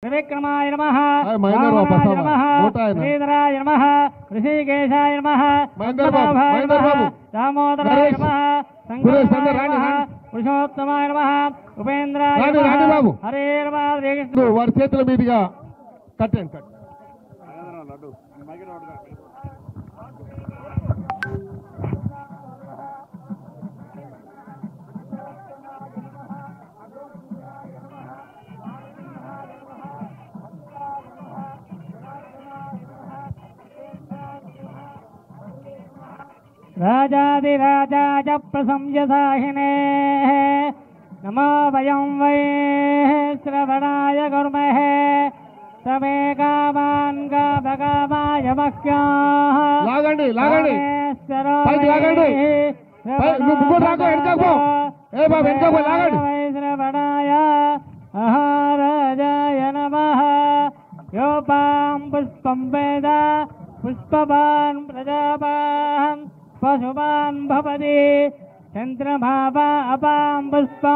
त्रिविक्रमाय नमः रामाय नमः श्रीधराय नमः ऋषिकेशाय नमः पद्मनाभाय नमः दामोदराय नमः शंकराय नमः पुरुषोत्तमाय नमः उपेन्द्राय नमः हरे नमः వారి చేతుల మీదుగా కట్టండి राजाधिराजाय प्रसंयसाहिने नमो वयं वै श्रवणाय कुर्महे समे कामान् कामकामाय मह्याः లాగండి లాగండి పైకి లాగండి నువ్వు ముగ్గురు రాకో వెనకకు ఏ బాబు వెనకకు లాగండి श्रवणाय महाराजाय नमः योपां पुष्पं वेद पुष्पवान् प्रजावान् पशुवान् भवति चन्द्रभावा अपां पुष्पा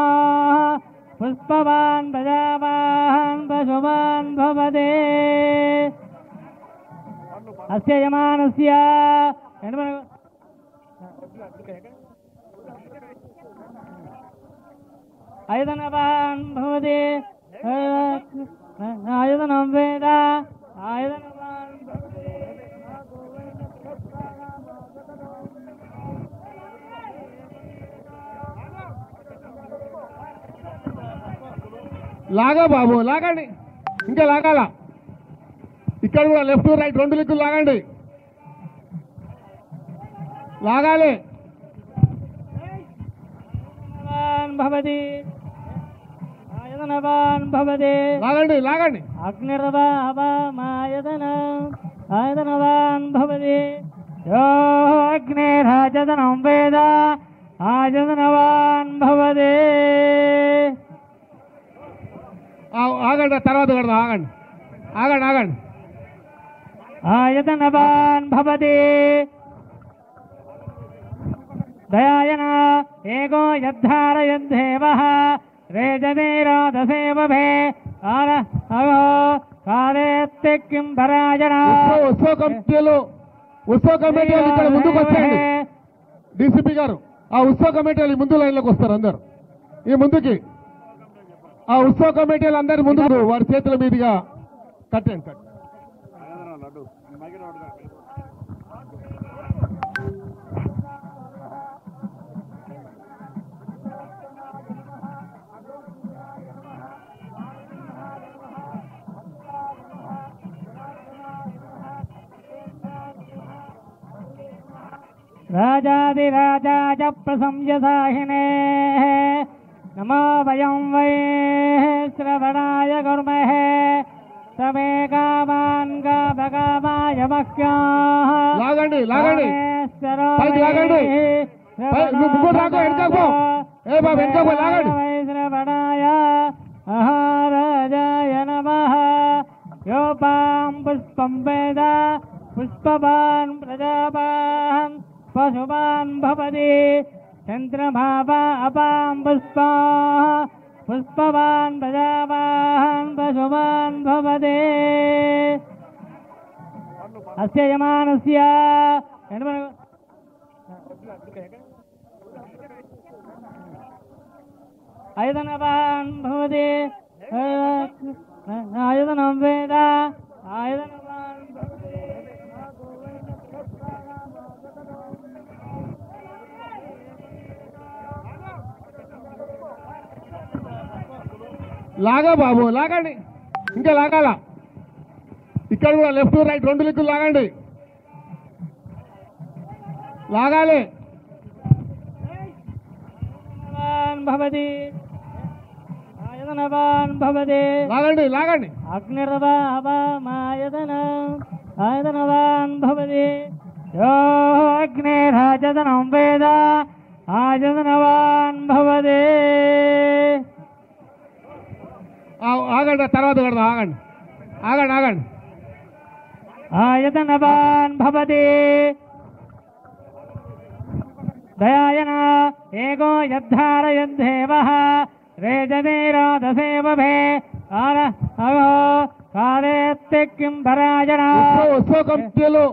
पुष्पवान् प्रजावान् पशुवान् भवति अस्य यमानस्य आयतनवान् भवति आयतनं वेद आयतनवान् లాగా బాబు లాగండి ఇంకా లాగాల ఇక్కడ కూడా లెఫ్ట్ రైట్ రెండు దిక్కులు లాగండి లాగాలి भवति आयतनवान् भवति లాగండి లాగండి आयतनवान् भवति यो अग्निराजतनं वेद आयतनवान् भवति ఆగండి తర్వాత కడదాం ఆగండి ఆగండి ఆగండి आयतनवान् भवति दयायन एको यद्धारयद्धेवः रेजनीरोदसेवभे कालेत्ति किं परायण ఉత్సవ కమిటీలు ఇక్కడ ముందుకు వచ్చేయండి డీసీపీ గారు ఆ ఉత్సవ కమిటీలు ముందు లైన్లోకి వస్తారు అందరు ఈ ముందుకి ఆ ఉత్సవ కమిటీలు అందరి ముందు వారి చేతుల మీదుగా కట్టండి राजाधिराजाय प्रसंयसाहिने नमो वयं वै श्रवणाय कुर्महे समे कामान् कामकामाय मह्याः లాగండి లాగండి పైకి లాగండి నువ్వు ముగ్గురు రాకో వెనకకు ఏ బాబు వెనకకు లాగండి श्रवणाय महाराजाय नमः योपां पुष्पं वेद पुष्पवान् प्रजावान् पशुवान् भवति चन्द्रभावा अपां पुष्पा पुष्पवान् प्रजावान् पशुवान् भवति अस्य यमानस्य आयतनवान् भवति आयतनं वेद आयतनवान् भवति లాగా బాబు లాగండి ఇంకా లాగాల ఇక్కడ కూడా లెఫ్ట్ రైట్ రెండు దిక్కులు లాగండి లాగాలి भवति आयतनवान् भवति లాగండి లాగండి आयतनवान् भवति यो अग्निराजतनं वेद आयतनवान् भवति ఆగండి తర్వాత కడదాం ఆగండి ఆగండి ఆగండి आयतनवान् भवति दयायन एको यद्धारयद्धेवः रेजनीरोदसेवभे కాలేత్తికిం భరాజన ఉత్సవ కమిటీలు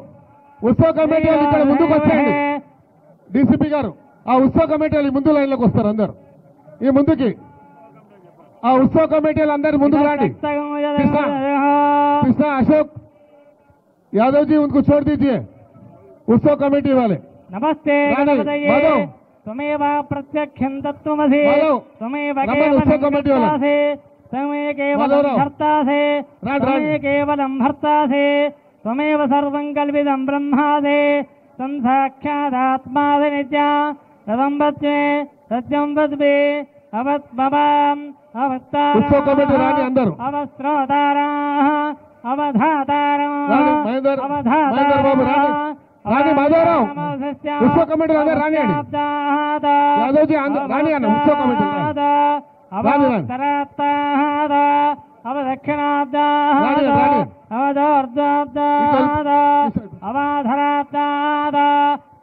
ఇక్కడ ముందుకు వచ్చేయండి. డీసీపీ గారు ఆ ఉత్సవ కమిటీలు ముందు లైన్లోకి వస్తారు అందరు. ఈ ముందుకి ఆ ఉత్సవ కమిటీలు అందరు ముందుకు రండి. कृष्णा अशोक यादव जी उनको छोड़ दीजिए, उत्सव कमेटी वाले. नमस्ते त्वमेव प्रत्यक्षं तत्त्वमसि त्वमेव केवलं भर्तासि त्वमेव केवलं भर्तासि त्वमेव सर्वं कल्पितं ब्रह्मासि तं साक्षादात्मासि नित्या तदं वच्मे सत्यं वद्मे अवत्मवाम् अवस्त्रोताराः अवधाताराः రాణి మాధవరావు ఉత్సవ కమిటీ అందరూ రానియండి. యాదవ్ జీ రాని అన్న ఉత్సవ కమిటీ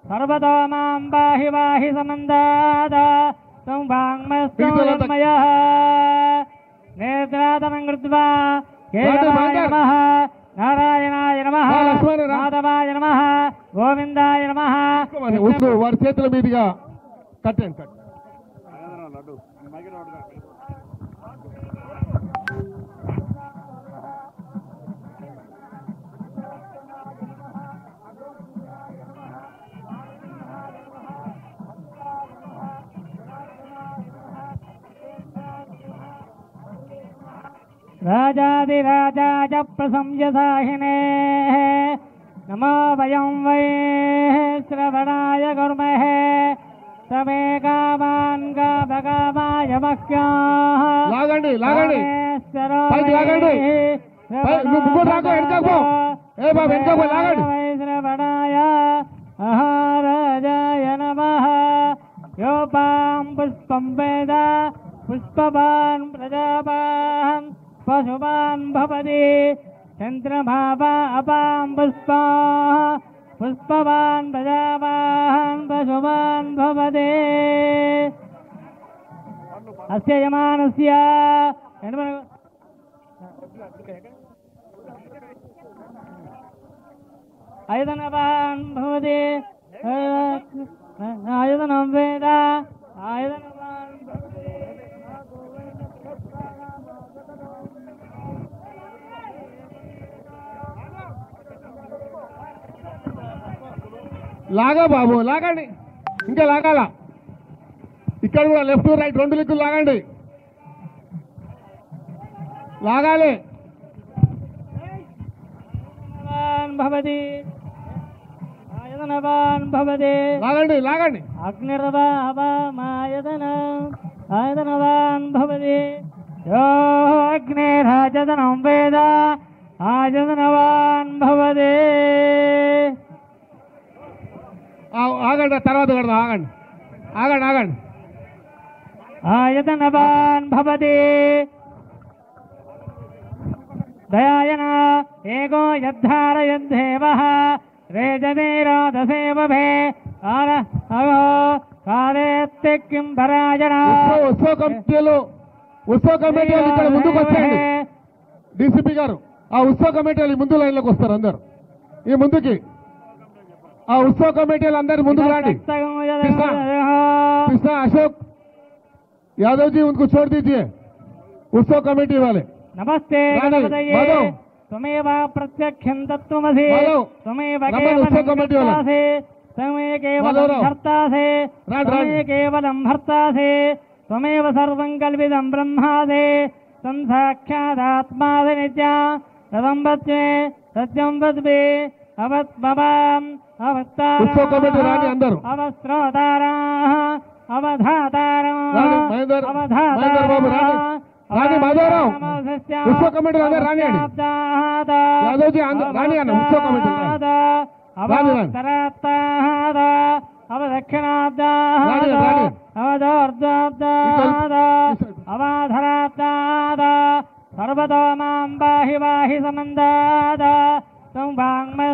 సర్వతో మాం బాహి బాహి సమందాద తం వాంగ్మయ నేత్రాదనం కృత్వా కేశవాయ నమః నారాయణాయ నమః మాధవాయ నమః గోవిందాయ నమః. వారి చేతుల మీదుగా కట్టండి. రాజాదిరాజాయ ప్రసంయసాహినే నమో వయం వై శ్రవణాయ కుర్మహే తమే కామాన్ కామకామాయ మహ్యాః. లాగండి లాగండి పైకి లాగండి. ముగ్గురు రాకో వెనకకు పో. ఏ బాబు వెనకకు పో, లాగండి. శ్రవణాయ మహారాజాయ నమః. యోపాం పుష్పం వేద పుష్పవాన్ ప్రజావాన్ పశువాన్ భవతి చంద్రమావా అపాం పుష్పా పుష్పవాన్ ప్రజావాన్ పశువాన్ భవతి. అస్య యమానస్య ఆయుధనవాన్ భవతి ఆయుధనం వేద ఆయుధనవాన్ భవతి. లాగా బాబు లాగండి, ఇంకా లాగాల. ఇక్కడ కూడా లెఫ్ట్ రైట్ రెండు దిక్కులు లాగండి, లాగాలి. భవతి ఆయతనవాన్ భవతి లాగండి లాగండి. అగ్నిర్వాయతనవాన్ భవతి యో అగ్నిరాజతనం వేద ఆయతనవాన్ భవతి. ఆగండి, తర్వాత కడదాం. ఆగండి ఆగండి ఆగండి. ఆయతనవాన్ భవతి దయాయన ఏకో యద్ధారయద్ధేవః రేజమేరోదసేవభే కాలేత్తికిం భరాజన. ఉత్సవ కమిటీలు ఇక్కడ ముందుకు వచ్చేయండి. డీసీపీ గారు ఆ ఉత్సవ కమిటీలు ముందు లైన్లోకి వస్తారు అందరు. ఈ ముందుకి ఆ ఉత్సవ కమిటీలు అందరు ముందుకు రండి. कृष्णा अशोक यादव जी उनको छोड़ दीजिए, उत्सव कमेटी वाले. नमस्ते त्वमेव प्रत्यक्षं तत्त्वमसि त्वमेव केवलं भर्तासि त्वमेव केवलं भर्तासि त्वमेव सर्वं कल्पितं ब्रह्मासि तं साक्षादात्मासि नित्या तदं वच्मे सत्यं वद्मे अवत्मवाम् अवस्त्रोताराः अवधाताराः రాణి మాధవరావు ఉత్సవ కమిటీ అందరూ రానియండి. యాదవ్ జీ రాని అన్న ఉత్సవ కమిటీ సర్వతో మాం బాహి బాహి సమందాద తం వాంగ్మయ